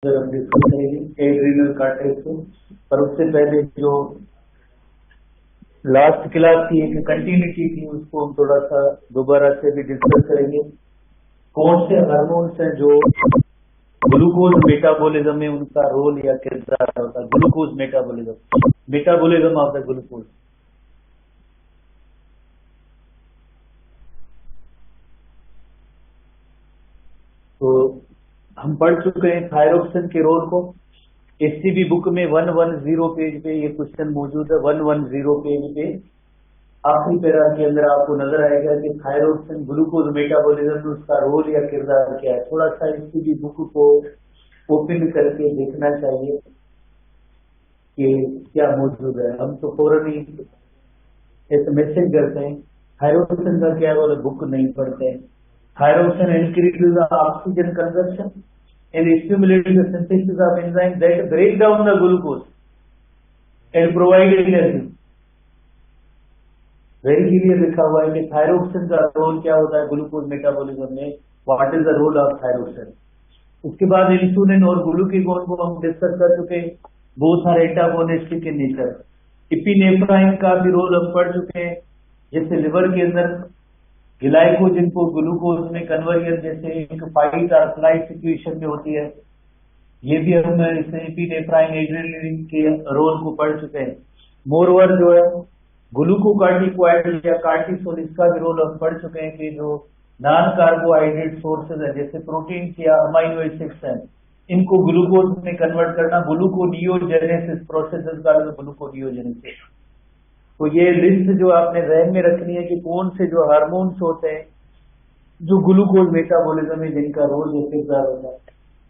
हम डिस्कस करेंगे adrenal cortex को। पर उससे पहले जो लास्ट क्लास की एक कंटिन्यूटी थी उसको हम थोड़ा सा दोबारा से भी डिस्कस करेंगे। कौन से हार्मोन्स हैं जो ग्लूकोज मेटाबॉलिज्म में उनका रोल या किरदार होता है। Glucose metabolism of the glucose. तो हम पढ़ चुके हैं थायरोक्सिन के रोल को। एससीबी बुक में 110 पेज पे ये क्वेश्चन मौजूद है। 110 पेज पे आखिरी पैरा के अंदर आपको नजर आएगा कि थायरोक्सिन ग्लूकोज मेटाबॉलिज्म में उसका रोल या किरदार क्या है। थोड़ा सा एससीबी बुक को ओपन करके देखना चाहिए कि क्या मौजूद है। हम तो फौरन ही एक मैसेज करते हैं थायरोक्सिन का क्या है, वो बुक नहीं पढ़ते हैं। Thyroxine increases the oxygen consumption and stimulates the synthesis of enzymes that break down the glucose and provide energy. Very clear लिखा हुआ है कि थायरोक्सिन का रोल क्या होता है ग्लूकोज मेटाबॉलिज्म में। What is the role of thyroxine. उसके बाद इंसुलिन और ग्लूकागोन को हम डिस्कस कर चुके हैं। Both are antagonistic in nature. Epinephrine का भी रोल हम पढ़ चुके हैं। जैसे लिवर के अंदर ग्लाइकोजन को ग्लूकोज में कन्वर्जन जैसे एक फाइट और फ्लाइट सिचुएशन में होती है, ये भी हम इसमें एपिनेफ्राइन एड्रेनलिन के रोल को पढ़ चुके हैं। मोरओवर जो है ग्लूकोकार्टिकोइड या कार्टिसोल, इसका भी रोल हम पढ़ चुके हैं कि जो नॉन कार्बोहाइड्रेट सोर्सेज है जैसे प्रोटीन या अमाइनो एसिड्स हैं, इनको ग्लूकोज में कन्वर्ट करना ग्लूकोनियोजेनेसिस प्रोसेस का ग्लूकोनियोजेनेसिस। तो ये लिस्ट जो आपने जहन में रखनी है कि कौन से जो हार्मोन्स होते हैं जो ग्लूकोज मेटाबॉलिज्म में जिनका रोल या किरदार होगा।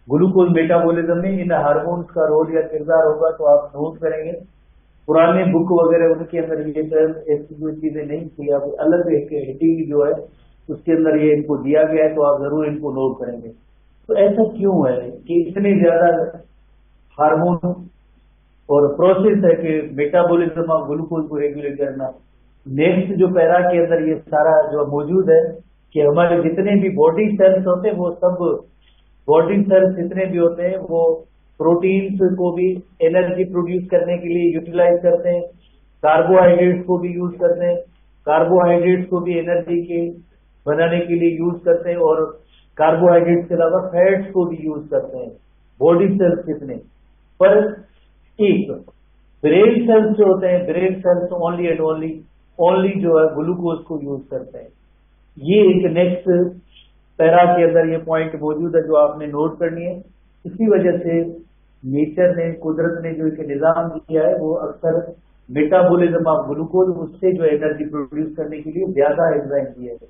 ग्लूकोज मेटाबॉलिज्म में इन हार्मोन्स का रोल या किरदार होगा तो आप नोट करेंगे। पुराने बुक वगैरह उनके अंदर ये ऐसी चीजें नहीं थी। अब अलग एक हेडिंग जो है उसके अंदर ये इनको दिया गया है, तो आप जरूर इनको नोट करेंगे। तो ऐसा क्यों है कि इतने ज्यादा हार्मोन और प्रोसेस है कि मेटाबॉलिज्म ऑफ ग्लूकोज को रेगुलेट करना। नेक्स्ट जो पैरा के अंदर ये सारा जो मौजूद है कि हमारे जितने भी बॉडी सेल्स होते हैं वो सब बॉडी सेल्स जितने भी होते हैं वो प्रोटीन्स को भी एनर्जी प्रोड्यूस करने के लिए यूटिलाइज करते हैं, कार्बोहाइड्रेट्स को भी यूज करते हैं, कार्बोहाइड्रेट्स को भी एनर्जी के बनाने के लिए यूज करते हैं, और कार्बोहाइड्रेट्स के अलावा फैट्स को भी यूज करते हैं बॉडी सेल्स कितने। पर एक ब्रेन सेल्स जो होते हैं, brain cells only and only जो है ग्लूकोज को यूज करते हैं। ये एक नेक्स्ट पैरा के अंदर ये पॉइंट मौजूद है जो आपने नोट करनी है। इसी वजह से नेचर ने, कुदरत ने जो एक निजाम दिया है वो अक्सर मेटाबॉलिज्म ऑफ ग्लूकोज उससे जो एनर्जी प्रोड्यूस करने के लिए ज्यादा एंजाइम दिए है,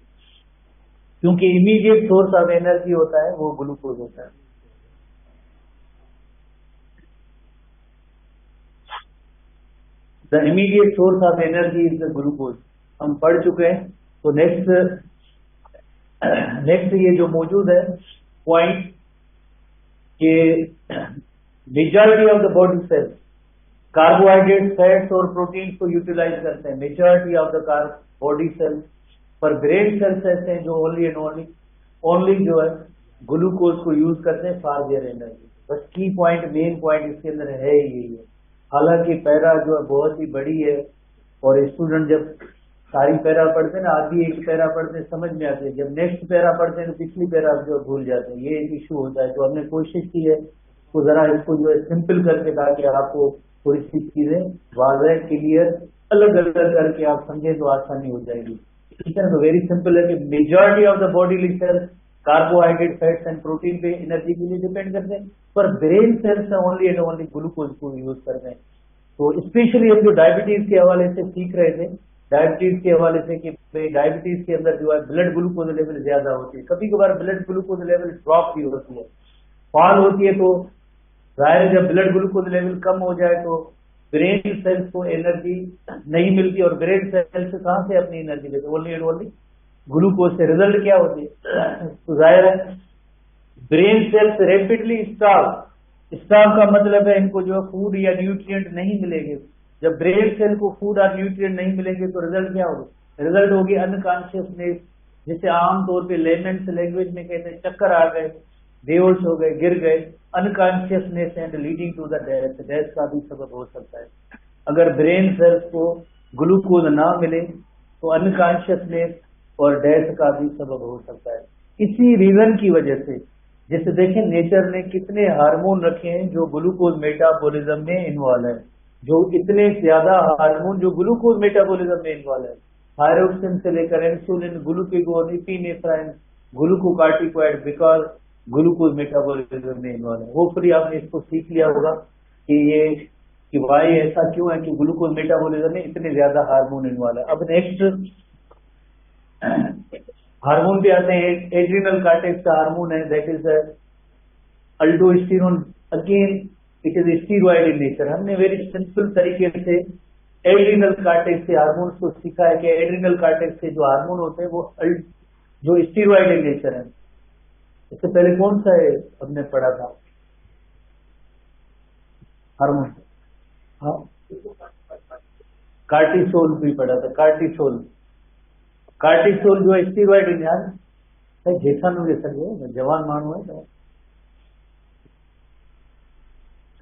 क्योंकि इमीडिएट सोर्स ऑफ एनर्जी होता है वो ग्लूकोज होता है। The immediate source of energy is the glucose, हम पढ़ चुके हैं। तो नेक्स्ट ये जो मौजूद है पॉइंट कि majority of the body cells carbohydrate, fats और प्रोटीन को यूटिलाइज करते हैं, majority of the body cells. पर ब्रेन सेल्स ऐसे हैं जो ओनली एंड ओनली जो है ग्लूकोज को यूज करते हैं फॉर देयर एनर्जी। बस की पॉइंट, मेन पॉइंट इसके अंदर है यही है। हालांकि पैरा जो है बहुत ही बड़ी है और स्टूडेंट जब सारी पैरा पढ़ते हैं ना, आधी एक पैरा पढ़ते हैं समझ में आती है, जब नेक्स्ट पैरा पढ़ते हैं तो पिछली पैरा जो भूल जाते हैं। ये एक इशू होता है। तो हमने कोशिश की है तो जरा इसको जो है सिंपल करके ताकि आपको थोड़ी सी चीजें वाज़ेह, क्लियर, अलग अलग करके आप समझें तो आसानी हो जाएगी। ठीक है ना। तो वेरी सिंपल है कि majority of the body cells carbohydrate, fats and protein पे एनर्जी के लिए डिपेंड करते हैं, पर brain cells only and only glucose को यूज करते हैं। तो स्पेशली हम जो डायबिटीज के हवाले से सीख रहे थे, डायबिटीज के हवाले से कि डायबिटीज के अंदर जो है ब्लड ग्लूकोज लेवल ज्यादा होती है, कभी कभार ब्लड ग्लूकोज लेवल ड्रॉप भी होती है, फॉल होती है। तो जाहिर है जब ब्लड ग्लूकोज लेवल कम हो जाए तो ब्रेन सेल्स को एनर्जी नहीं मिलती, और ब्रेन सेल्स कहां से अपनी एनर्जी लेते, ओनली एंड ओनली ग्लूकोज से। रिजल्ट क्या होती है, तो जाहिर है ब्रेन सेल्स रैपिडली स्टार्व का मतलब है इनको जो फूड या न्यूट्रिएंट नहीं मिलेंगे। जब ब्रेन सेल को फूड और न्यूट्रिएंट नहीं मिलेंगे तो रिजल्ट क्या होगा, रिजल्ट होगी अनकॉन्शियसनेस, जिसे आमतौर पे लेमेंस लैंग्वेज में कहते हैं चक्कर आ गए, बेहोश हो गए, गिर गए, unconsciousness and leading to the death, death का भी सबब हो सकता है। अगर ब्रेन सेल्स को ग्लूकोज ना मिले तो अनकॉन्शियसनेस और डेथ का भी सबब हो सकता है। इसी रीजन की वजह से, जैसे देखें नेचर ने कितने हार्मोन रखे हैं जो ग्लूकोज मेटाबॉलिज्म में इन्वॉल्व है, जो इतने ज्यादा हार्मोन जो ग्लूकोज मेटाबॉलिज्म में इन्वॉल्व है, थायरोक्सिन से लेकर insulin, glucagon, epinephrine, glucocorticoid, because glucose metabolism में इन्वॉल्व है। होपफुली आपने इसको सीख लिया होगा कि ये कि वाई ऐसा क्यों है कि ग्लूकोज मेटाबॉलिज्म में इतने ज्यादा हार्मोन इन्वॉल्व है। अब नेक्स्ट हार्मोन पे आते हैं। एड्रिनल कार्टेक्स का हार्मोन है, that is अल्डोस्टेरोन। Again it is steroid in nature. हमने वेरी सिंपल तरीके से एड्रिनल कार्टेक्स से हार्मोन को सीखा है कि एड्रिनल कार्टेक्स से जो हार्मोन होते हैं वो जो स्टीरॉयड इन नेचर है। इससे पहले कौन सा है हमने पढ़ा था हार्मोन? हाँ, कार्टिसोल भी पढ़ा था। कार्टिसोल जो स्टीरॉयड इन यार जैसा नु जैसा है जवान माण्हू है तो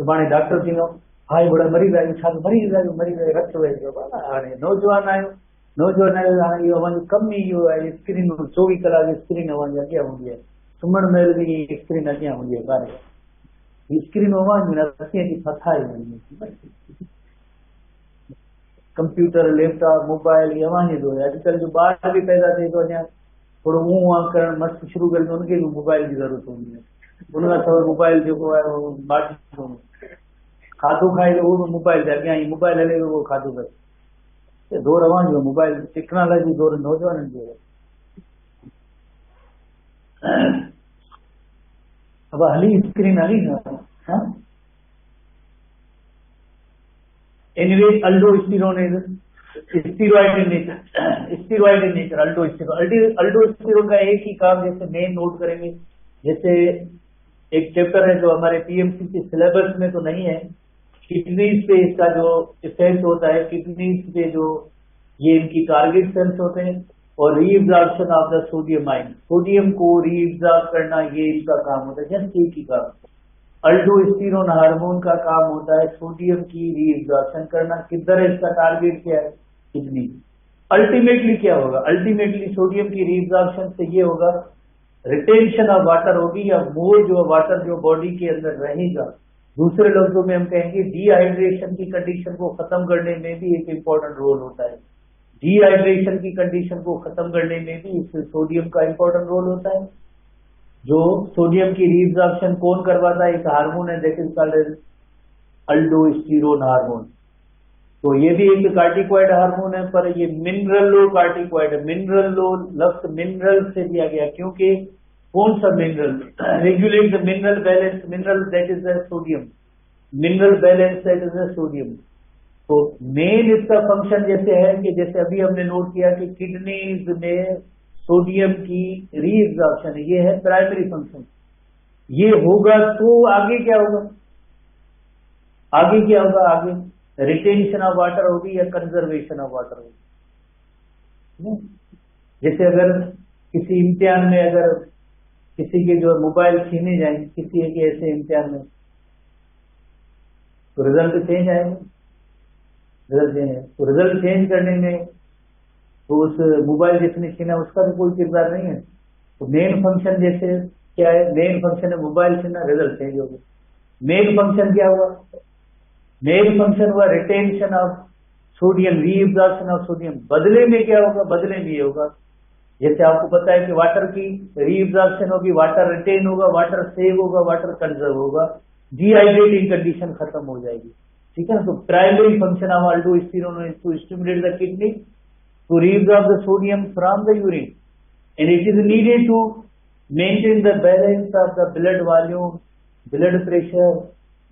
सुभाणे डॉक्टर थींदो, हाय बड़ा मरी विया छा मरी विया रत वहे पियो। हाणे नौजवान आहियो हाणे इहो अवञ कम ई इहो आहे, स्क्रीन 24 कलाक स्क्रीन अवञ अॻियां हूंदी आहे, सुम्हण महिल बि स्क्रीन अॻियां हूंदी आहे। ॿार ही स्क्रीन अवञ अखियुनि जी फथाई वञे, कंप्यूटर, लैपटॉप, मोबाइल ये अवांजे दो है। अॼुकल्ह जो ॿार बि पैदा थिए थो अञा थोरो ऊं आं करणु मस्तु शुरू करे थो, उनखे बि मोबाइल जी ज़रूरत हूंदी आहे। उनखां सवाइ मोबाइल जेको आहे उहो बाटी खाधो खाए थो उहो बि मोबाइल ते अॻियां ई मोबाइल हले थो उहो खाधो करे। दौर अवांजो मोबाइल टेक्नोलॉजी दौर नौजवाननि जो है। अब हली स्क्रीन हली न हाँ Anyway, aldosterone is steroid in nature. Aldosterone का एक ही काम, जैसे मेन नोट करेंगे, जैसे एक चैप्टर है जो हमारे पीएमसी के सिलेबस में तो नहीं है, किडनीज पे इसका जो इफेक्ट होता है, किडनीज पे जो ये इनकी टारगेट सेल्स होते हैं, और reabsorption of the sodium ion, sodium को रीअब्जॉर्ब करना, ये इनका काम होता है। जस्ट एक ही काम अल्डोस्टेरोन हार्मोन का काम होता है सोडियम की रीअब्जॉर्प्शन करना। किधर है इसका टारगेट, क्या है? किडनी। अल्टीमेटली क्या होगा? अल्टीमेटली सोडियम की रीअब्जॉर्प्शन से ये होगा रिटेंशन ऑफ वाटर होगी, या मोर जो वाटर जो बॉडी के अंदर रहेगा। दूसरे लफ्जों में हम कहेंगे डिहाइड्रेशन की कंडीशन को खत्म करने में भी एक इंपॉर्टेंट रोल होता है। डिहाइड्रेशन की कंडीशन को खत्म करने में भी इससे सोडियम का इंपॉर्टेंट रोल होता है। जो सोडियम की रीअब्जॉर्प्शन कौन करवाता है? एक हार्मोन है, दैट इज कॉल्ड अल्डोस्टेरोन हार्मोन। तो ये भी एक कार्टिकॉइड हार्मोन है, पर ये मिनरलो कार्टिकॉइड है। मिनरलो लफ्ज मिनरल से दिया गया क्योंकि कौन सा mineral regulate the mineral balance, mineral that is the sodium, mineral balance that is the sodium. तो मेन इसका फंक्शन जैसे है कि जैसे अभी हमने नोट किया कि किडनीज में सोडियम की रीअब्जॉर्प्शन, ये है प्राइमरी फंक्शन। ये होगा तो आगे क्या होगा? आगे रिटेंशन ऑफ वाटर होगी या कंजर्वेशन ऑफ वाटर होगी। जैसे अगर किसी इम्तिहान में अगर किसी के जो मोबाइल छीने जाए किसी एक ऐसे इम्तिहान में, तो रिजल्ट चेंज आएगा। तो रिजल्ट चेंज करने में तो उस मोबाइल जिसने छीना उसका भी कोई किरदार नहीं है। तो मेन फंक्शन जैसे क्या है? मेन फंक्शन है मोबाइल छीना, रिजल्ट चेंज हो गया। मेन फंक्शन क्या हुआ? मेन फंक्शन हुआ retention of sodium, reabsorption of sodium. बदले में क्या होगा? बदले में ये होगा, जैसे आपको पता है कि वाटर की रीअब्जॉर्प्शन होगी, वाटर रिटेन होगा, वाटर सेव होगा, वाटर कंजर्व होगा, डिहाइड्रेटिंग कंडीशन खत्म हो जाएगी। ठीक है ना? तो primary function of aldosterone is to stimulate the kidney to reabsorb the sodium from the urine, and it is needed to maintain the balance of the blood volume, blood pressure,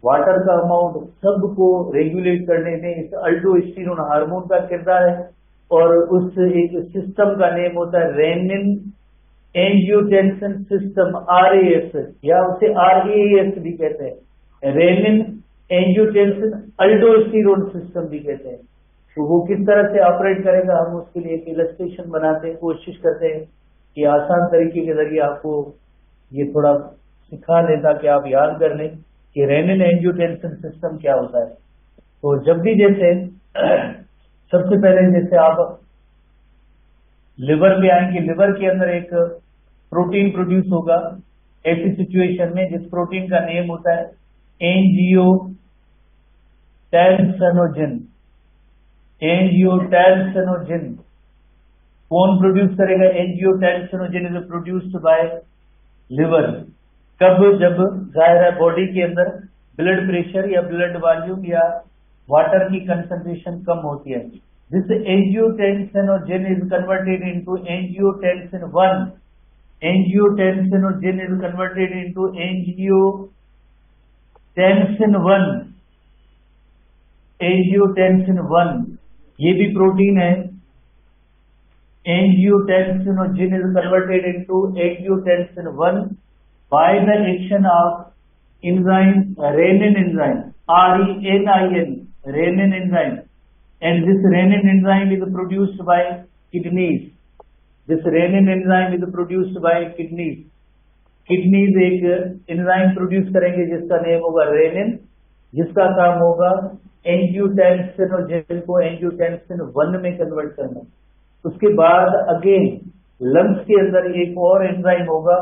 water का amount, सबको regulate करने में इस अल्डोस्टेरोन hormone का किरदार है। और उस एक सिस्टम का नेम होता है रेनिन एंजियोटेंसिन सिस्टम, RAS, या उसे RAS भी कहते हैं, रेनिन एंजियोटेंसिन अल्डोस्टेरोन सिस्टम भी कहते हैं। तो वो किस तरह से ऑपरेट करेगा, हम उसके लिए एक इलस्ट्रेशन बनाते हैं, कोशिश करते हैं कि आसान तरीके के जरिए आपको ये थोड़ा सिखा लें ताकि आप याद कर लें कि रेनिन एंजियोटेंसिन सिस्टम क्या होता है। तो जब भी जैसे सबसे पहले जैसे आप लिवर पे आएंगे, लिवर के अंदर एक प्रोटीन प्रोड्यूस होगा ऐसी सिचुएशन में जिस प्रोटीन का नेम होता है एंजियोटेंसिनोजिन। एंजियोटेंसिनोजिन कौन प्रोड्यूस करेगा? Angiotensinogen is produced by liver. कब? जब जाहिर है बॉडी के अंदर ब्लड प्रेशर या ब्लड वॉल्यूम या वाटर की कंसंट्रेशन कम होती है। This angiotensinogen is converted into angiotensin 1। Angiotensinogen is converted into angiotensin 1। Angiotensin 1 ये भी प्रोटीन है। Angiotensinogen is converted into angiotensin 1 by the action of enzyme renin enzyme, RENIN, renin enzyme, and this renin enzyme is produced by kidneys. This renin enzyme is produced by kidneys. Kidneys एक enzyme produce करेंगे जिसका name होगा renin, जिसका काम होगा angiotensinogen को angiotensin 1 में convert करना। उसके बाद अगेन लंग्स के अंदर एक और एंजाइम होगा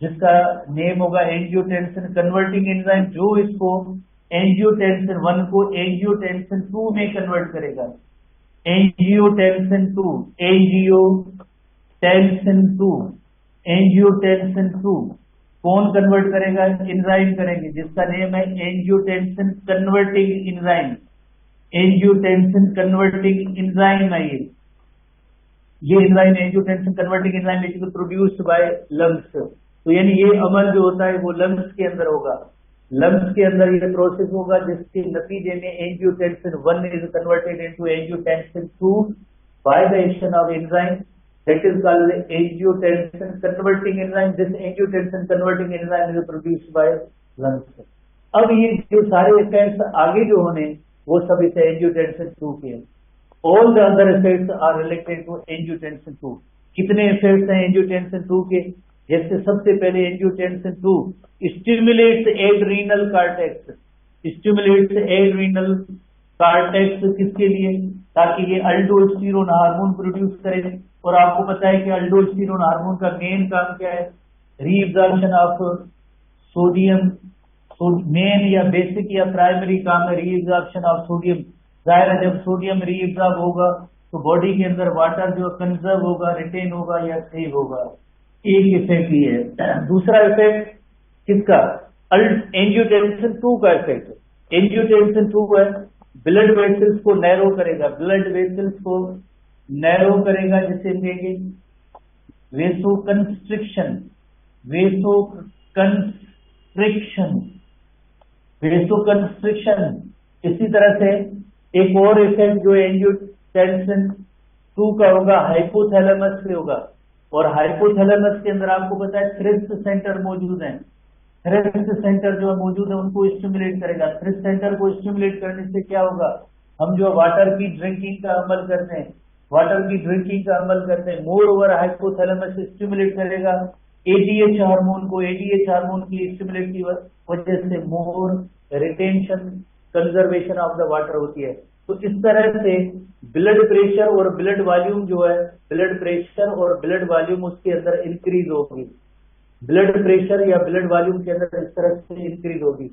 जिसका नेम होगा एंजियोटेंसिन कन्वर्टिंग एंजाइम, जो इसको एंजियोटेंसिन 1 को एंजियोटेंसिन 2 में कन्वर्ट करेगा। एंजियोटेंसिन 2, एंजियोटेंसिन 2, एंजियोटेंसिन 2 कौन कन्वर्ट करेगा? एंजाइम करेंगे जिसका नेम है angiotensin converting enzyme. Angiotensin converting enzyme है ये enzyme angiotensin converting enzyme is produced by lungs. तो यानी ये अमल जो होता है वो लंग्स के अंदर होगा। लंग्स के अंदर ये प्रोसेस होगा जिसके नतीजे में angiotensin 1 is converted into angiotensin 2 by the action of enzyme that is called angiotensin converting enzyme. This angiotensin converting enzyme is produced by lungs. अब ये जो सारे इफेक्ट्स आगे जो होने वो सब इस एंजियोटेंसिन 2 के। All the other effects are related to angiotensin 2। कितने इफेक्ट्स हैं एंजियोटेंसिन 2 के? जैसे सबसे पहले angiotensin 2 stimulates adrenal cortex. Stimulates adrenal cortex किसके लिए? ताकि ये अल्डोस्टेरोन हार्मोन प्रोड्यूस करे। और आपको पता है कि अल्डोस्टेरोन हार्मोन का मेन काम क्या है? Reabsorption of sodium. मेन या बेसिक या प्राइमरी काम है रीअब्जॉर्प्शन ऑफ सोडियम। जाहिर है जब सोडियम रीअब्जॉर्ब होगा तो बॉडी के अंदर वाटर जो कंजर्व होगा, रिटेन होगा या सेव होगा। एक इफेक्ट ये है। दूसरा इफेक्ट किसका? एंजियोटेंसिन 2 का इफेक्ट। एंजियोटेंसिन 2 है ब्लड वेसल्स को नैरो करेगा। ब्लड वेसल्स को नैरो करेगा जिसे हम कहेंगे वेसो कंस्ट्रिक्शन। वेसो constriction, वेसो constriction. इसी तरह से एक और इफेक्ट जो एंजियोटेंसिन 2 का होगा हाइपोथैलेमस से होगा। और हाइपोथैलेमस के अंदर आपको पता है थ्रिप्स सेंटर मौजूद हैं। थ्रिप्स सेंटर जो मौजूद है उनको स्टिमुलेट करेगा। थ्रिप्स सेंटर को स्टिमुलेट करने से क्या होगा? हम जो वाटर की ड्रिंकिंग का अमल करते हैं, वाटर की ड्रिंकिंग का अमल करते हैं, मोर ओवर हाइपोथैलेमस स्टिमुलेट करेगा एडीएच हार्मोन को। एडीएच हार्मोन की स्टिमुलेट की वजह से more retention conservation of the water होती है। तो इस तरह से ब्लड प्रेशर और ब्लड वॉल्यूम जो है, ब्लड प्रेशर और ब्लड वॉल्यूम उसके अंदर इंक्रीज होगी। ब्लड प्रेशर या ब्लड वॉल्यूम के अंदर इस तरह से इंक्रीज होगी।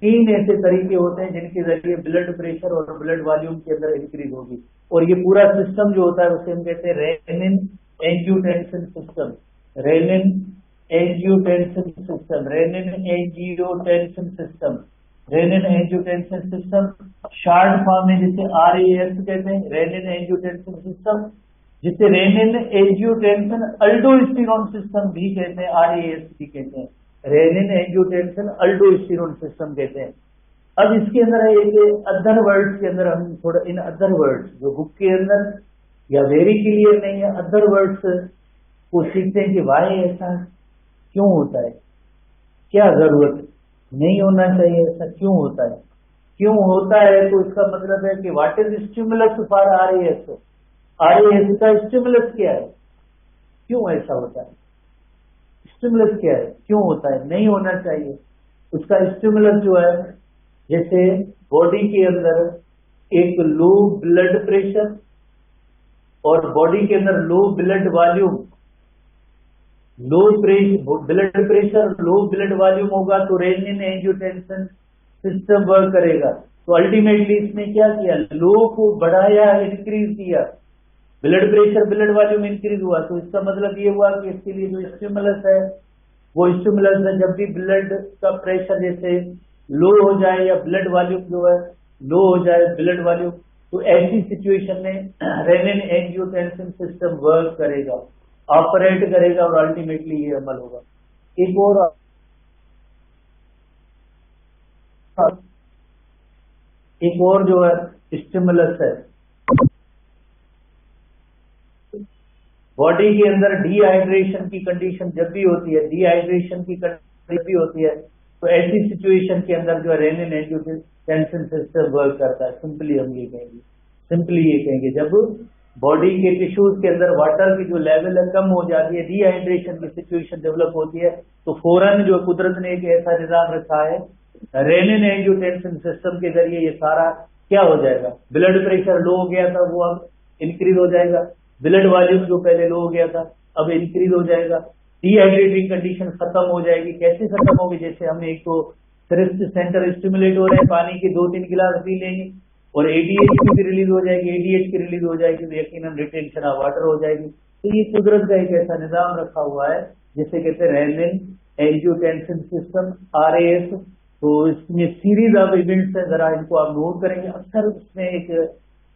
3 ऐसे तरीके होते हैं जिनके जरिए ब्लड प्रेशर और ब्लड वॉल्यूम के अंदर इंक्रीज होगी। और ये पूरा सिस्टम जो होता है उसे हम कहते हैं renin angiotensin system. Renin angiotensin system, renin angiotensin system, renin angiotensin system short form में जिसे RAS कहते हैं, रेनिन एंजियोटेंसिन सिस्टम, जिसे रेनिन एंजियोटेंसिन अल्डोस्टेरोन सिस्टम भी कहते हैं, RAS भी कहते हैं, रेनिन एंजियोटेंसिन अल्डोस्टेरोन सिस्टम कहते हैं। अब इसके अंदर एक अदर वर्ड्स के अंदर हम थोड़ा इन अदर वर्ड्स जो बुक के अंदर या वेरी क्लियर नहीं है, अदर वर्ड्स को सीखते हैं कि वाई ऐसा क्यों होता है, क्या जरूरत नहीं होना चाहिए, ऐसा क्यों होता है, क्यों होता है। तो इसका मतलब है कि what is stimulus for RAS, RAS का स्टिमुलस क्या है, क्यों ऐसा होता है। स्टिमुलस क्या है, क्यों होता है, नहीं होना चाहिए। उसका स्टिमुलस जो है, जैसे बॉडी के अंदर एक लो ब्लड प्रेशर और बॉडी के अंदर low blood volume, low blood pressure, low blood volume होगा तो रेनिन एंजियोटेंसिन सिस्टम वर्क करेगा। तो अल्टीमेटली इसने क्या किया, लो को बढ़ाया, इंक्रीज किया, blood pressure blood volume increase हुआ। तो इसका मतलब ये हुआ कि इसके लिए जो स्टिमुलस है वो स्टिमुलस है, जब भी ब्लड का प्रेशर जैसे लो हो जाए या ब्लड वॉल्यूम जो है लो हो जाए, ब्लड वॉल्यूम, तो ऐसी सिचुएशन में रेनिन एंजियोटेंसिन सिस्टम वर्क करेगा, ऑपरेट करेगा और अल्टीमेटली ये अमल होगा। एक और जो है स्टिमुलस है, बॉडी के अंदर डिहाइड्रेशन की कंडीशन जब भी होती है, डिहाइड्रेशन की कंडीशन जब भी होती है, तो ऐसी सिचुएशन के अंदर जो रेनिन एंजियोटेंसिन सिस्टम वर्क करता है। सिंपली हम ये कहेंगे जब बॉडी के टिश्यूज के अंदर वाटर की जो लेवल है कम हो जाती है, डिहाइड्रेशन की सिचुएशन डेवलप होती है, तो फौरन जो कुदरत ने एक ऐसा निजाम रखा है, रेनिन एंजियोटेंसिन सिस्टम के जरिए ये सारा क्या हो जाएगा, ब्लड प्रेशर लो हो गया था वो अब इंक्रीज हो जाएगा, ब्लड वॉल्यूम जो पहले लो हो गया था अब इंक्रीज हो जाएगा, डिहाइड्रेटिंग कंडीशन खत्म हो जाएगी। कैसे खत्म होगी, जैसे हम एक तो थ्रिस्ट सेंटर स्टिमुलेट हो रहे हैं, पानी के 2-3 गिलास पी लेंगे और एडीएच की भी रिलीज हो जाएगी, एडीएच की रिलीज हो जाएगी तो यकीनन रिटेंशन ऑफ वाटर हो जाएगी। तो ये कुदरत का एक ऐसा निजाम रखा हुआ है जिसे कहते हैं रेनिन एंजियोटेंसिन सिस्टम, RAS। तो इसमें सीरीज ऑफ इवेंट्स है, जरा इनको आप नोट करेंगे। अक्सर उसमें एक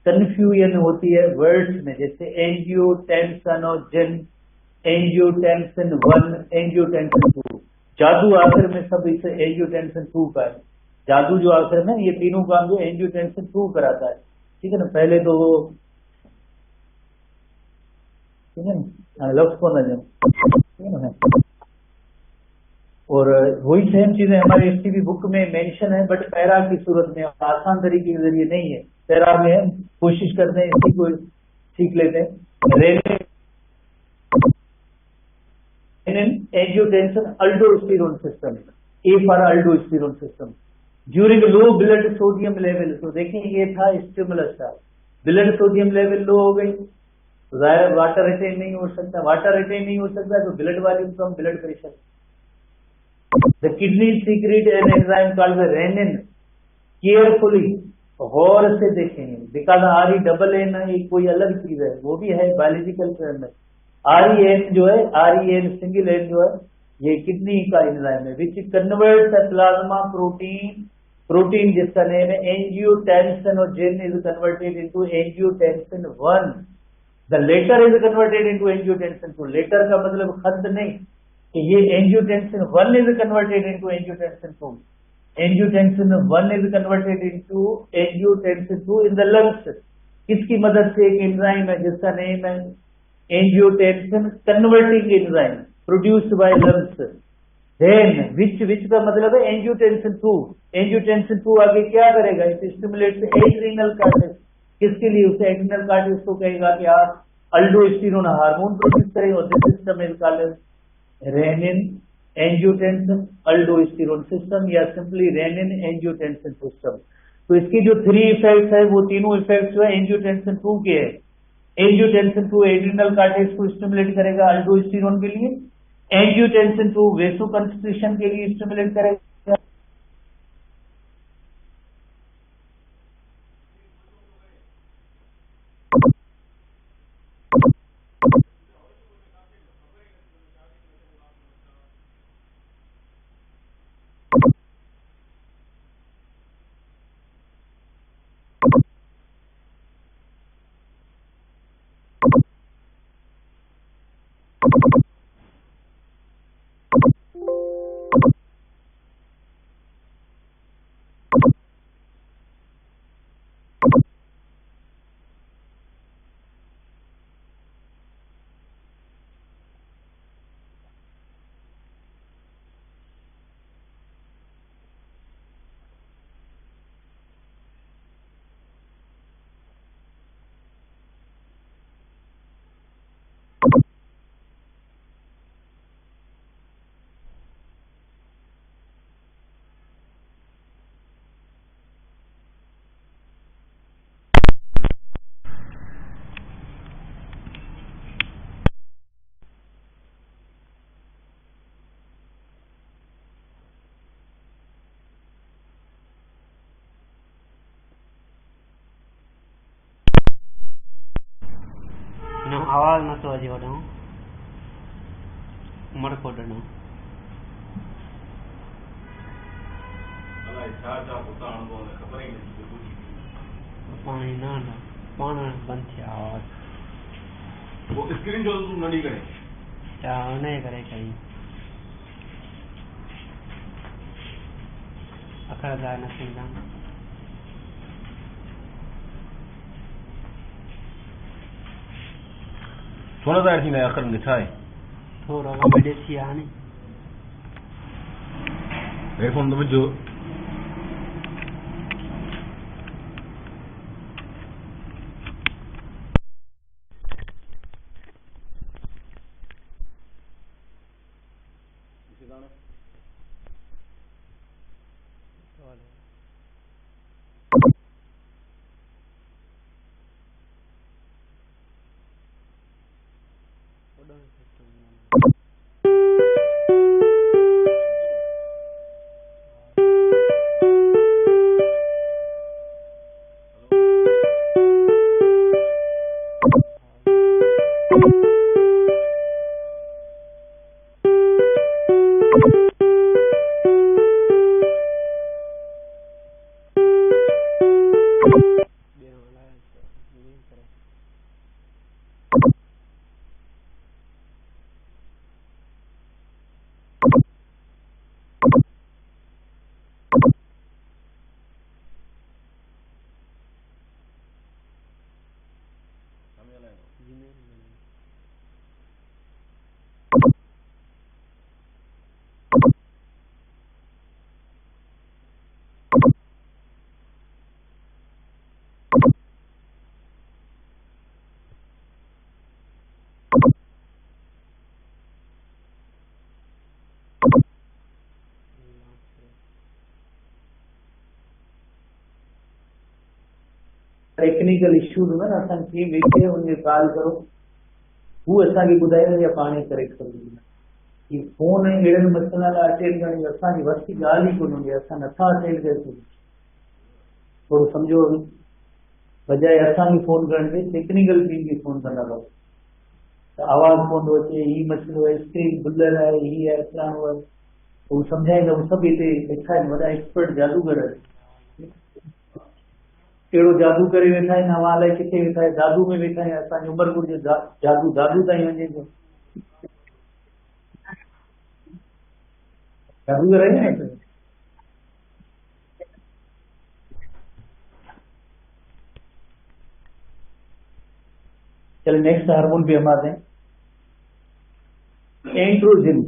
कंफ्यूजन होती है वर्ड्स में, जैसे एंजियोटेंसिन और जिन, एंजियोटेंसिन 1, एंजियोटेंसिन 2, जादू आखिर में सब इसे एंजियोटेंसिन 2 का है। जादू जो आखिर में ये तीनों काम जो एंजियोटेंसिन 2 कराता है, ठीक है ना। पहले तो वो ठीक है ना, लफ्ज को न ठीक है ना, और वही सेम चीजें हमारे एसटीबी बुक में मेंशन है, बट पैरा की सूरत में, आसान तरीके के जरिए नहीं है। पैरा में हम कोशिश करते हैं इसी को सीख लेते हैं। Renin angiotensin अल्डोस्टेरोन system, A for अल्डोस्टेरोन system during low blood sodium level. तो देखिए ये था स्टिमुलस था, ब्लड सोडियम लेवल लो हो गई तो जाहिर वाटर रिटेन नहीं हो सकता, वाटर रिटेन नहीं हो सकता तो blood volume come, blood pressure. The kidneys secrete an enzyme called the renin. Carefully, गौर से देखेंगे, बिकॉज RENN एक कोई अलग चीज है, वो भी है बायोलॉजिकल टर्म में। REN जो है, REN सिंगल एन जो है, ये किडनी का एंजाइम है which converts the plasma protein जिसका नेम है एंजियोटेंसिन और जिन is converted into angiotensin 1। The latter is converted into angiotensin 2। Latter का मतलब खत नहीं कि ये angiotensin 1 is converted into angiotensin 2, angiotensin 1 is converted into angiotensin 2 in the lungs. इसकी मदद से एक एंजाइम है जिसका नेम है angiotensin converting enzyme produced by lungs. Then which का मतलब है एंजियोटेंसिन 2। एंजियोटेंसिन 2 आगे क्या करेगा, इसे स्टिमुलेट एड्रिनल कार्टेक्स। किसके लिए, उसे एड्रिनल कार्टेक्स को कहेगा कि आप अल्डोस्टेरोन हार्मोन प्रोड्यूस करें, और this system is called renin angiotensin अल्डोस्टेरोन system या सिंपली रेनिन एंजियोटेंसिन सिस्टम। तो इसकी जो 3 इफेक्ट्स है वो तीनों इफेक्ट्स जो है एंजियोटेंसिन 2 के है। एंजियोटेंसिन 2 एड्रिनल कार्टेक्स को स्टिमुलेट करेगा अल्डोस्टेरोन के लिए, एंजियोटेंसिन 2 वेसोकंस्ट्रिक्शन के लिए स्टिमुलेट करेगा, आवाज न तो अजे वठूं मड़को ॾिनो पाणी न पाण बंदि थिया आवाज वो स्क्रीन जो तू नड़ी करे छा हुनजे करे कई अखर ॻाल्हि न थींदा छो न ज़ाहिर थींदा अखरनि खे छा आहे थोरो में ॾिसी आहे नी हेडफोन तो विझो टेक्निकल इश्यूज में असांखे वेठे हुनखे कॉल करो हू असांखे ॿुधायो या पाण ई करेक्ट करे ॾींदा ही फोन अहिड़नि मसइलनि लाइ अटेंड करण असांजी वसी ॻाल्हि ई कोन हूंदी आहे असां नथा अटेंड करे सघूं थोरो सम्झो बजाए असांखे फोन करण ते टेक्निकल टीम खे फोन कंदा रहो त आवाज़ कोन थो अचे ही मसइलो आहे स्क्रीन बुलर आहे ही आहे फलाणो आहे हू सम्झाईंदा हू सभु हिते वेठा आहिनि वॾा एक्सपर्ट जादूगर आहिनि अहिड़ो जादू करे वेठा आहिनि हवा अलाए किथे वेठा आहिनि जादू में वेठा आहिनि असांजे उमरपुर जो जादू जादू ताईं वञे थो जादूगर आहिनि न चलिए नेक्स्ट हार्मोन भी हम आते हैं एंड्रोजन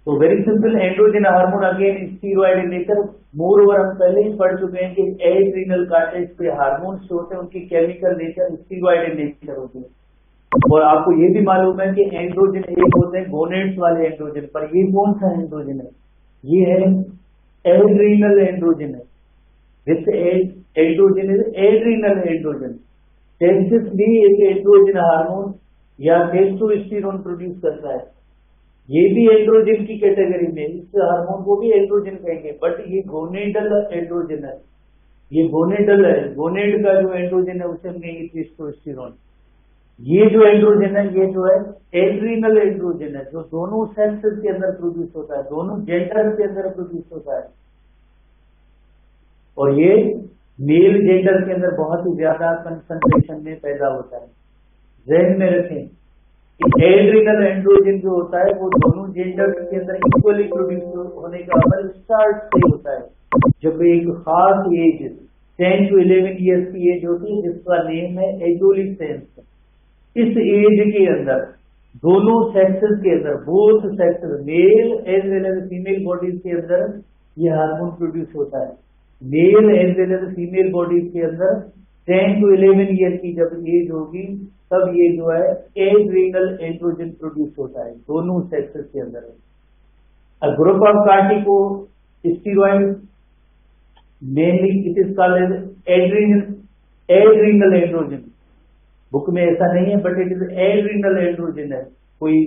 तो very simple androgen hormone again steroid in nature more over हम पहले ही पढ़ चुके हैं कि एड्रीनल कार्टेज पे हार्मोन्स जो होते हैं उनकी chemical nature steroid in nature होती है और आपको ये भी मालूम है कि एंड्रोजन एक होते हैं गोनेड्स वाले एंड्रोजन पर ये कौन सा एंड्रोजन है ये है एड्रीनल एंड्रोजन है this androgen is adrenal androgen testis भी एक एंड्रोजन हार्मोन या टेस्टोस्टेरोन प्रोड्यूस करता है ये भी एंड्रोजन की कैटेगरी में इस हार्मोन को भी एंड्रोजन कहेंगे बट ये गोनेडल एंड्रोजन है ये गोनेडल है गोनेड का जो एंड्रोजन है उसे हम कहेंगे टेस्टोस्टेरोन ये जो एंड्रोजन है ये जो है एड्रीनल एंड्रोजन है जो दोनों सेक्सेस के अंदर प्रोड्यूस होता है दोनों जेंडर के अंदर प्रोड्यूस होता है और ये मेल जेंडर के अंदर बहुत ही ज्यादा कंसंट्रेशन में पैदा होता है ध्यान में रखें एड्रीनल एंड्रोजन जो होता है वो दोनों जेंडर के अंदर इक्वली प्रोड्यूस होने का अमल स्टार्ट से होता है जब एक खास एज 10 to 11 ईयर्स की एज होती है जिसका नेम है एडोलिसेंस इस एज के अंदर दोनों सेक्सेस के अंदर both sexes male as well as female bodies के अंदर ये हार्मोन प्रोड्यूस होता है male as well as female bodies के अंदर 10 to 11 ईयर की जब एज होगी तब ये जो है एड्रीनल एंड्रोजन प्रोड्यूस होता है दोनों सेक्सेस के अंदर group of corticosteroid mainly it is called adrenal androgen book में ऐसा नहीं है but it is adrenal androgen है कोई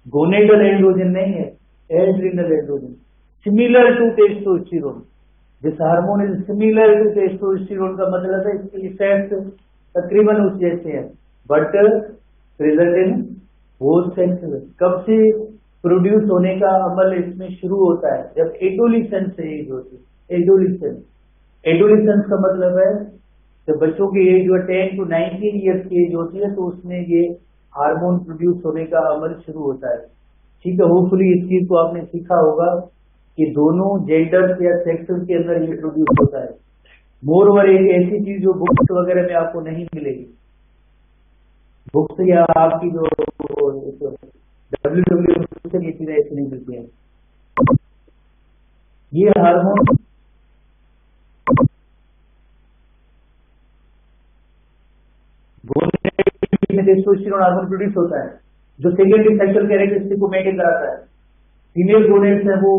गोनेडल एंड्रोजन नहीं है adrenal androgen similar to testosterone this hormone is similar to testosterone का मतलब है इसके इफेक्ट तकरीबन उस जैसे हैं but present in both sexes. कब से प्रोड्यूस होने का अमल इसमें शुरू होता है? जब एडोलिसेंस एज होती है। एडोलिसेंस का मतलब है जब बच्चों की एज जो 10 to 19 ईयर्स की एज होती है तो उसमें ये हार्मोन प्रोड्यूस होने का अमल शुरू होता है। ठीक है, होपफुली इस चीज को आपने सीखा होगा कि दोनों जेंडर्स या सेक्सेस के अंदर ये प्रोड्यूस होता है। मोर ओवर एक ऐसी चीज जो बुक्स वगैरह में आपको नहीं मिलेगी, बुक्स या आपकी जो WW से ये चीजें ऐसी नहीं मिलती हैं। ये हार्मोन टेस्टोस्टेरोन हार्मोन प्रोड्यूस होता है जो सेकेंडरी सेक्सुअल कैरेक्टरिस्टिक को मेंटेन कराता है। फीमेल गोनेड्स है वो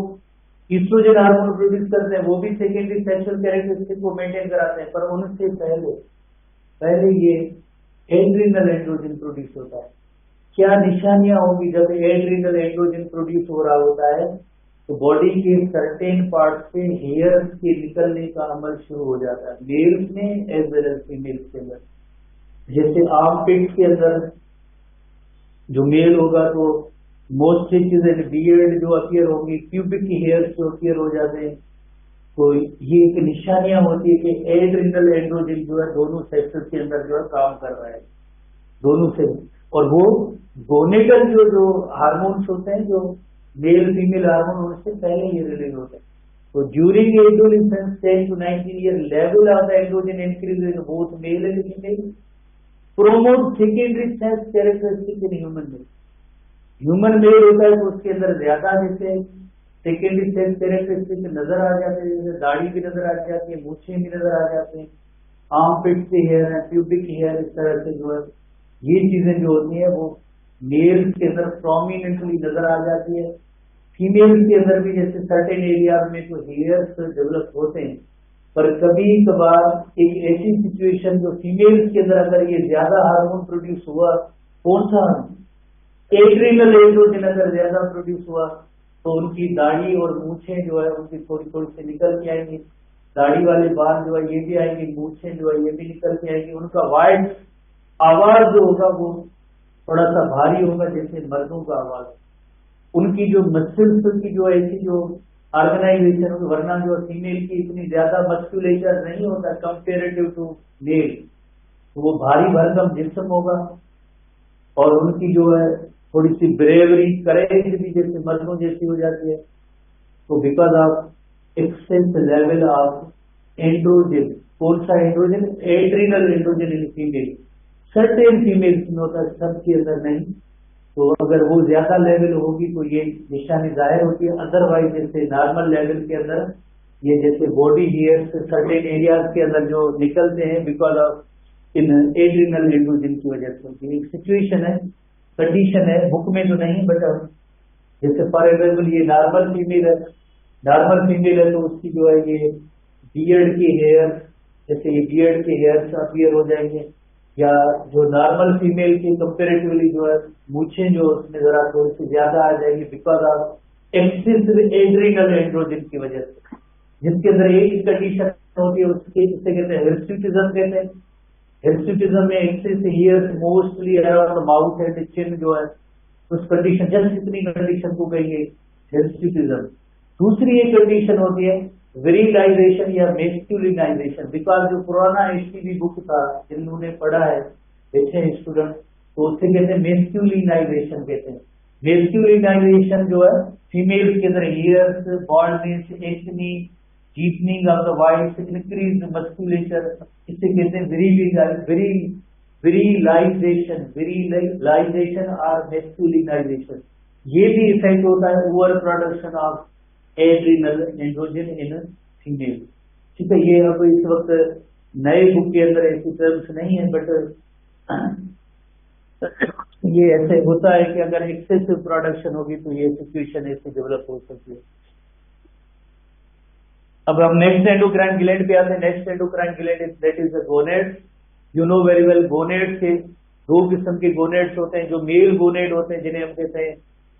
ईस्ट्रोजन हार्मोन प्रोड्यूस करते हैं, वो भी सेकेंडरी सेक्सुअल कैरेक्टरिस्टिक को मेंटेन कराते हैं, पर उनसे पहले ये एड्रिनल एंड्रोजन प्रोड्यूस होता है। क्या निशानियां होंगी जब एड्रिनल एंड्रोजन प्रोड्यूस हो रहा होता है? तो बॉडी के सर्टेन पार्ट से हेयर्स के निकलने का अमल शुरू हो जाता है, मेल्स में एज वेल एज फीमेल्स के अंदर। जैसे आर्मपिट्स के अंदर जो मेल होगा तो मोस्ट चीजें बियर्ड जो अपीयर होंगी, प्यूबिक हेयर्स जो अपीयर हो जाते हैं, तो ये एक निशानियां होती है कि एड्रिनल एंड्रोजन जो है दोनों सेक्सेस के अंदर जो है काम कर रहा है, दोनों से। और वो गोनेडल जो हार्मोन्स होते हैं, जो मेल फीमेल हार्मोन, उनसे पहले ये रिलीज होते हैं। तो during adolescence 10 to 19 year level of androgen increase in both male and female, promote secondary sex characteristic in human male. Human male होता है तो उसके अंदर ज्यादा जैसे सेकेंडरी सेक्स कैरेक्टरिस्टिक नजर आ जाते हैं, जैसे दाढ़ी भी नजर आ जाती है, मूछें भी नजर आ जाते हैं, आर्मपिट से हेयर है, प्यूबिक हेयर, इस तरह से जो है ये चीजें जो होती है वो मेल्स के अंदर प्रोमिनेंटली नजर आ जाती है। फीमेल्स के अंदर भी जैसे सर्टेन एरिया में तो हेयर्स डेवलप होते हैं, पर कभी कभार एक ऐसी सिचुएशन जो फीमेल्स के अंदर अगर ये ज्यादा हार्मोन प्रोड्यूस हुआ, कौन सा एड्रिनल एंड्रोजन अगर ज्यादा प्रोड्यूस हुआ तो उनकी दाढ़ी और मूछें जो है उनकी थोड़ी थोड़ी से निकल के आएंगी, दाढ़ी वाले बाल जो है ये भी आएंगे, मूछें जो है ये भी निकल के आएंगी। उनका वॉइस आवाज जो होगा वो थोड़ा सा भारी होगा जैसे मर्दों का आवाज। उनकी जो मस्कुल्स की जो ऐसी जो ऑर्गेनाइजेशन होगी, वरना जो फीमेल की इतनी ज्यादा मस्कुलेचर नहीं होता कंपेरेटिव टू मेल, तो वो भारी भरकम जिस्म होगा। और उनकी जो है थोड़ी सी ब्रेवरी, करेज भी जैसे मर्दों जैसी हो जाती है। तो because of excess level of androgen, कौन सा androgen? Adrenal androgen in female. Certain females में होता है, सबके अंदर नहीं। तो अगर वो ज्यादा लेवल होगी तो ये निशानी जाहिर होती है। अदरवाइज जैसे नॉर्मल लेवल के अंदर ये जैसे बॉडी हेयर्स सर्टेन एरियाज के अंदर जो निकलते हैं because of in adrenal androgen की वजह से होती है। एक सिचुएशन है, कंडीशन है, बुक में तो नहीं, बट जैसे फॉर एग्जाम्पल ये नॉर्मल फीमेल है तो उसकी जो है ये बियर्ड के हेयर, जैसे ये बियर्ड के हेयर्स अपीयर हो जाएंगे, या जो नॉर्मल फीमेल की कंपेरेटिवली जो है मूछें जो उसमें जरा थोड़ी सी ज्यादा आ जाएगी because of excessive adrenal androgen की वजह से। जिसके अंदर एक कंडीशन होती है उसके जिसे कहते हैं हिर्सुटिज्म कहते हैं। हिर्सुटिज्म में excess hairs mostly around mouth and chin जो है उस कंडीशन, जस्ट इतनी कंडीशन को कहेंगे हिर्सुटिज्म। दूसरी एक कंडीशन होती है विरिलाइजेशन या मेस्क्यूलिनाइजेशन। बिकॉज जो पुराना HTV बुक था जिन्होंने पढ़ा है अच्छे स्टूडेंट, तो उससे कहते हैं मेस्क्यूलिनाइजेशन कहते हैं। मेस्क्यूलिनाइजेशन जो है फीमेल के अंदर hairs, baldness, acne, deepening of the voice, increase musculature, इसे कहते हैं विरिलाइजेशन और मेस्क्यूलिनाइजेशन। ये भी इफेक्ट होता है over production of adrenal androgen in female. ठीक है, ये अब इस वक्त नए बुक के अंदर ऐसी टर्म्स नहीं है, बट ये ऐसे होता है कि अगर एक्सेसिव प्रोडक्शन होगी तो ये सिचुएशन ऐसे डेवलप हो सकती है। अब हम नेक्स्ट एंडोक्राइन ग्लैंड पे आते हैं। Next endocrine gland that is the gonads. You know very well, gonads के दो किस्म के गोनेड्स होते हैं। जो मेल गोनेड होते हैं जिन्हें हम कहते हैं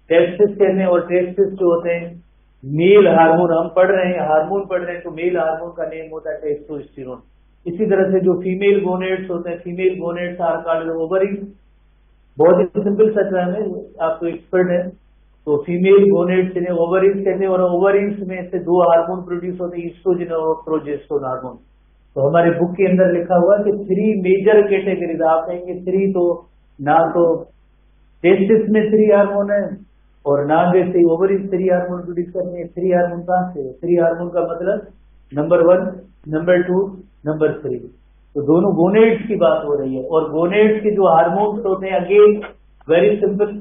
टेस्टिस कहते हैं, और टेस्टिस जो होते हैं मेल हार्मोन। हम पढ़ रहे हैं, हार्मोन पढ़ रहे हैं, तो मेल हार्मोन का नेम होता है टेस्टोस्टेरोन। इसी तरह से जो फीमेल गोनेड्स होते हैं, female gonads are called ovaries, बहुत ही सिंपल सा टर्म है, आप तो एक्सपर्ट है। तो फीमेल गोनेड्स इन्हें ओवरीज कहते हैं, और ओवरीज में से दो हार्मोन प्रोड्यूस होते हैं, ईस्ट्रोजन और प्रोजेस्टेरोन हार्मोन। तो हमारे बुक के अंदर लिखा हुआ कि 3 मेजर कैटेगरीज, आप कहेंगे 3 तो ना तो टेस्टिस में 3 हार्मोन है और ना जैसे ओवरीज 3 हार्मोन प्रोड्यूस करते हैं। 3 हार्मोन कहां से? 3 हार्मोन का मतलब नंबर 1, नंबर 2, नंबर 3। तो दोनों गोनेड्स की बात हो रही है, और गोनेड्स के जो हार्मोन्स होते हैं again very simple,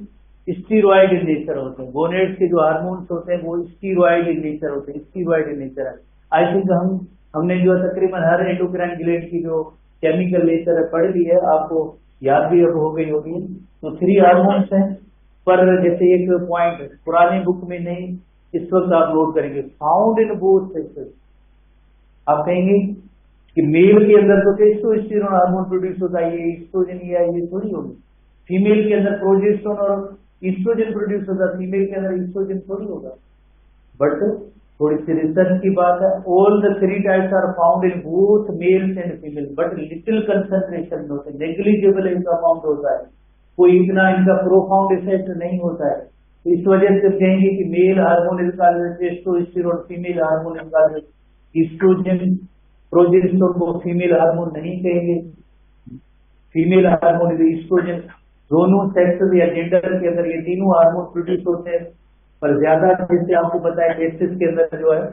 steroid in nature होते हैं। गोनेड्स के जो हार्मोन्स होते हैं वो स्टीरॉयड इन नेचर होते हैं, स्टीरॉयड इन नेचर है। आई थिंक हमने जो तकरीबन हर एंडोक्राइन ग्लैंड की जो केमिकल नेचर है पढ़ ली है, आपको याद भी अब हो गई होगी। तो 3 हार्मोन्स हैं, पर जैसे एक पॉइंट पुरानी बुक में नहीं, इस वक्त आप नोट करेंगे, फाउंड इन बोथ सेक्सेस। आप कहेंगे कि मेल के अंदर तो टेस्टोस्टेरोन हार्मोन प्रोड्यूस होता है, ये ईस्ट्रोजन या ये थोड़ी होगी। फीमेल के अंदर प्रोजेस्टेरोन और ईस्ट्रोजन प्रोड्यूस होता है, फीमेल के अंदर ईस्ट्रोजन थोड़ी होगा। बट थोड़ी सी रिसर्च की बात है, all the 3 types are found in both males and female, but little concentration होते हैं, नेग्लिजिबल इनका अमाउंट होता है, कोई इतना इनका प्रोफाउंड इफेक्ट नहीं होता है। तो इस वजह से कहेंगे कि मेल हार्मोन इनका टेस्टोस्टेरोन, फीमेल हार्मोन इनका ईस्ट्रोजन, प्रोजेस्टेरोन को फीमेल हार्मोन नहीं कहेंगे। फीमेल हार्मोन ईस्ट्रोजन, दोनों सेक्स या जेंडर के अंदर ये तीनों हार्मोन प्रोड्यूस होते हैं, पर ज्यादा जैसे आपको पता है टेस्टिस के अंदर जो है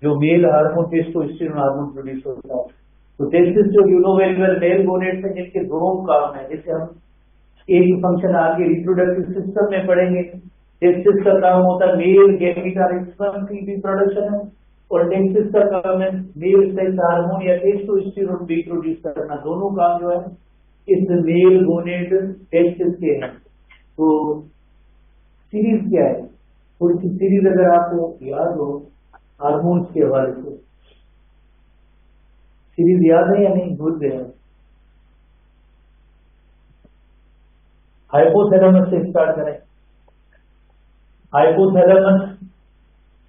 जो male hormone testosterone hormone produce होता है। तो टेस्टिस जो you know very well male gonads हैं जिनके दोनों काम है, जैसे हम एक फंक्शन आगे रिप्रोडक्टिव सिस्टम में पढ़ेंगे। टेस्टिस का काम होता है मेल गैमेटा स्पर्म की प्रोडक्शन है, और टेस्टिस का काम है मेल सेक्स हार्मोन या टेस्टोस्टेरोन भी प्रोड्यूस करना। दोनों काम जो है इस मेल गोनेड टेस्टिस के हैं। तो सीरीज क्या है, थोड़ी सी सीरीज अगर आपको याद हो हार्मोन्स के हवाले से, सीरीज याद है या नहीं, भूल गए? हाइपोथैलेमस से स्टार्ट करें।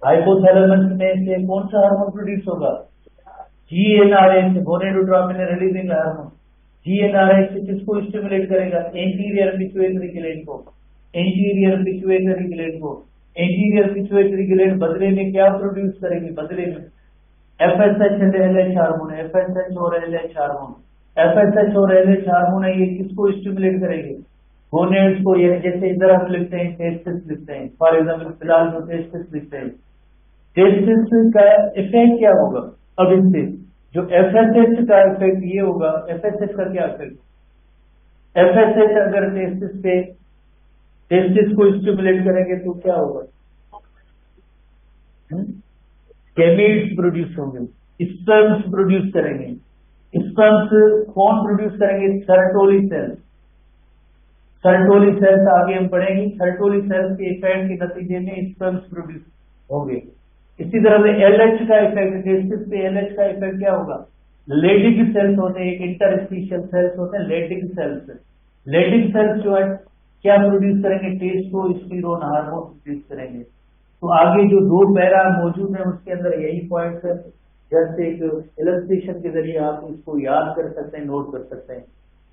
हाइपोथैलेमस में से कौन सा हार्मोन प्रोड्यूस होगा? GnRH, gonadotropin releasing hormone. GnRH किसको स्टिमुलेट करेगा? एंटीरियर पिट्यूटरी ग्लैंड को। एंटीरियर पिट्यूटरी ग्लैंड को, एंटीरियर पिट्यूटरी ग्लैंड बदले में क्या प्रोड्यूस करेगी? बदले में FSH and LH hormone, FSH और LH हार्मोन। FSH और LH हार्मोन है, ये किसको स्टिमुलेट करेंगे? गोनेड्स को। ये जैसे इधर हम लिखते हैं टेस्टिस लिखते हैं, फॉर एग्जाम्पल फिलहाल जो टेस्टिस लिखते हैं, टेस्टिस का इफेक्ट क्या होगा? अब इससे जो FSH का इफेक्ट ये होगा, FSH का क्या इफेक्ट? FSH अगर टेस्टिस पे टेस्टिस को स्टिमुलेट करेंगे तो क्या होगा? गैमीट्स प्रोड्यूस होंगे, स्पर्म्स प्रोड्यूस करेंगे। स्पर्म्स कौन प्रोड्यूस करेंगे? Sertoli cells. सर्टोली सेल्स आगे हम पढ़ेंगे, सर्टोली सेल्स के इफेक्ट के नतीजे में स्पर्म्स प्रोड्यूस होंगे। इसी तरह से LH का इफेक्ट, टेस्टिस पे LH का इफेक्ट क्या होगा? लेडिग सेल्स होते हैं, इंटरस्टिशियल सेल्स होते हैं, लेडिग सेल्स। लेडिग सेल्स जो है क्या प्रोड्यूस करेंगे? टेस्टोस्टेरोन हार्मोन प्रोड्यूस करेंगे। तो आगे जो 2 पैरा मौजूद है उसके अंदर यही पॉइंट है, जैसे एक इलस्ट्रेशन के जरिए आप इसको याद कर सकते हैं, नोट कर सकते हैं।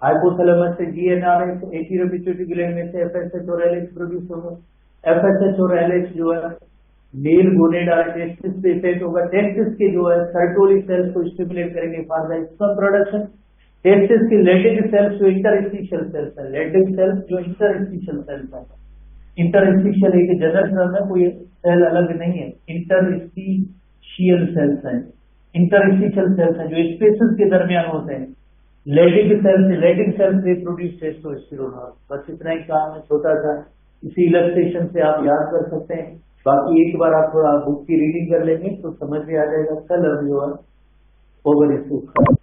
हाइपोथैलेमस से GnRH, एंटीरियर पिट्यूटरी ग्लैंड में से FSH और LH प्रोड्यूस होगा। FSH और LH जो है मेल गोनेड टेस्टिस पे इफेक्ट होगा। टेस्टिस के जो है सर्टोली सेल्स को स्टिमुलेट करेंगे for the sperm production. Testis की लेडिग सेल्स जो इंटरस्टिशियल सेल्स है, लेडिग सेल्स जो इंटरस्टिशियल सेल्स है, इंटरस्टिशियल एक जनरल टर्म है, कोई सेल अलग नहीं है, इंटरस्टिशियल सेल्स है। इंटरस्टिशियल सेल्स है जो स्पेसेस के दरमियान होते हैं। लेडिग सेल्स से प्रोड्यूस टेस्टोस्टेरोन। बस इतना ही काम है, छोटा सा, इसी इलस्ट्रेशन से आप याद कर सकते हैं। बाकी एक बार आप थोड़ा बुक की रीडिंग कर लेंगे तो समझ में आ जाएगा। कल हम जो है ओवर इसको करें।